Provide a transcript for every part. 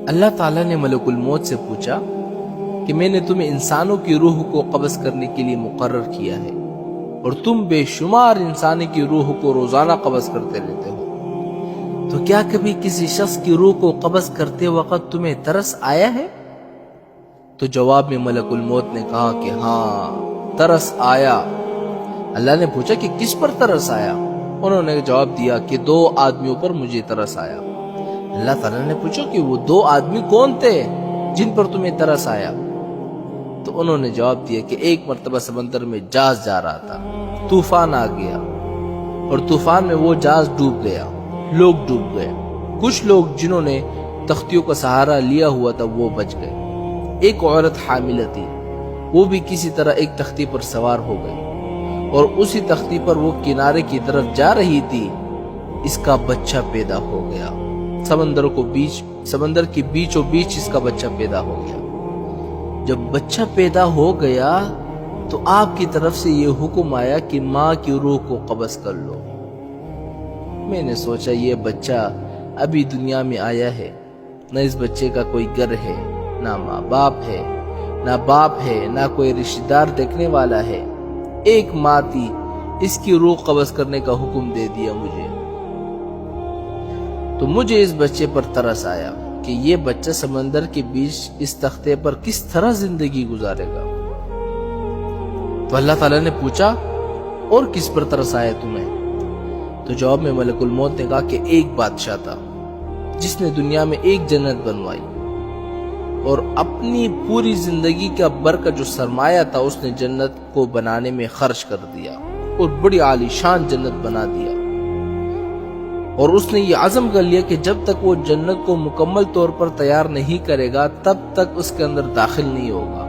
اللہ تعالیٰ نے ملک الموت سے پوچھا کہ میں نے تمہیں انسانوں کی روح کو قبض کرنے کے لیے مقرر کیا ہے اور تم بے شمار انسانی کی روح کو روزانہ قبض کرتے رہتے ہو، تو کیا کبھی کسی شخص کی روح کو قبض کرتے وقت تمہیں ترس آیا ہے؟ تو جواب میں ملک الموت نے کہا کہ ہاں ترس آیا۔ اللہ نے پوچھا کہ کس پر ترس آیا؟ انہوں نے جواب دیا کہ 2 آدمیوں پر مجھے ترس آیا۔ اللہ تعالیٰ نے پوچھا کہ وہ 2 آدمی کون تھے جن پر تمہیں ترس آیا؟ تو انہوں نے جواب دیا کہ ایک مرتبہ سمندر میں جہاز جا رہا تھا، طوفان آ گیا اور طوفان میں وہ جہاز ڈوب گیا، لوگ ڈوب گئے، کچھ لوگ جنہوں نے تختیوں کا سہارا لیا ہوا تھا وہ بچ گئے، ایک عورت حاملہ تھی، وہ بھی کسی طرح ایک تختی پر سوار ہو گئی اور اسی تختی پر وہ کنارے کی طرف جا رہی تھی، اس کا بچہ پیدا ہو گیا، سمندر کے بیچوں بیچ اس کا بچہ پیدا ہو گیا۔ جب بچہ پیدا ہو گیا تو آپ کی طرف سے یہ حکم آیا کہ ماں کی روح کو قبض کر لو۔ میں نے سوچا یہ بچہ ابھی دنیا میں آیا ہے، نہ اس بچے کا کوئی گھر ہے، نہ ماں باپ ہے، نہ باپ ہے، نہ کوئی رشتہ دار دیکھنے والا ہے، ایک ماں تھی، اس کی روح قبض کرنے کا حکم دے دیا مجھے۔ تو مجھے اس بچے پر ترس آیا کہ یہ بچہ سمندر کے بیچ اس تختے پر کس طرح زندگی گزارے گا۔ تو اللہ تعالیٰ نے پوچھا اور کس پر ترس آیا تمہیں؟ تو جواب میں ملک الموت نے کہا کہ ایک بادشاہ تھا جس نے دنیا میں ایک جنت بنوائی اور اپنی پوری زندگی کا بھر جو سرمایہ تھا اس نے جنت کو بنانے میں خرچ کر دیا اور بڑی عالی شان جنت بنا دیا، اور اس نے یہ عزم کر لیا کہ جب تک وہ جنت کو مکمل طور پر تیار نہیں کرے گا تب تک اس کے اندر داخل نہیں ہوگا۔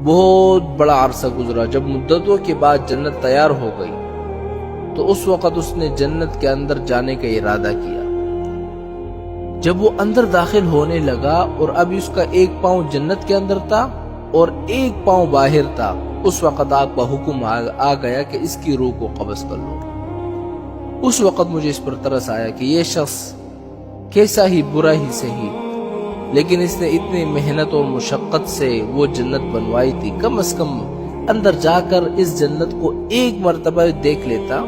بہت بڑا عرصہ گزرا، جب مدتوں کے بعد جنت تیار ہو گئی تو اس وقت اس نے جنت کے اندر جانے کا ارادہ کیا۔ جب وہ اندر داخل ہونے لگا اور اب اس کا ایک پاؤں جنت کے اندر تھا اور ایک پاؤں باہر تھا، اس وقت آپ کا حکم آ گیا کہ اس کی روح کو قبض کر لو۔ اس وقت مجھے اس پر ترس آیا کہ یہ شخص کیسا ہی برا ہی صحیح، لیکن اس نے اتنی محنت اور مشقت سے وہ جنت بنوائی تھی، کم از کم اندر جا کر اس جنت کو ایک مرتبہ دیکھ لیتا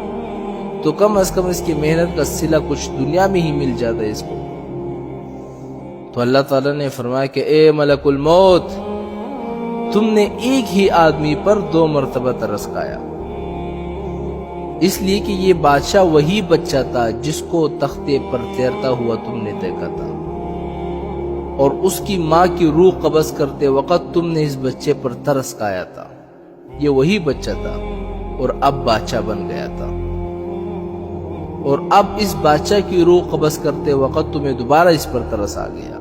تو کم از کم اس کی محنت کا صلہ کچھ دنیا میں ہی مل جاتا ہے اس کو۔ تو اللہ تعالیٰ نے فرمایا کہ اے ملک الموت، تم نے ایک ہی آدمی پر 2 مرتبہ ترس کھایا، اس لیے کہ یہ بادشاہ وہی بچہ تھا جس کو تختے پر تیرتا ہوا تم نے دیکھا تھا، اور اس کی ماں کی روح قبض کرتے وقت تم نے اس بچے پر ترس کھایا تھا، یہ وہی بچہ تھا اور اب بادشاہ بن گیا تھا، اور اب اس بادشاہ کی روح قبض کرتے وقت تمہیں دوبارہ اس پر ترس آ گیا۔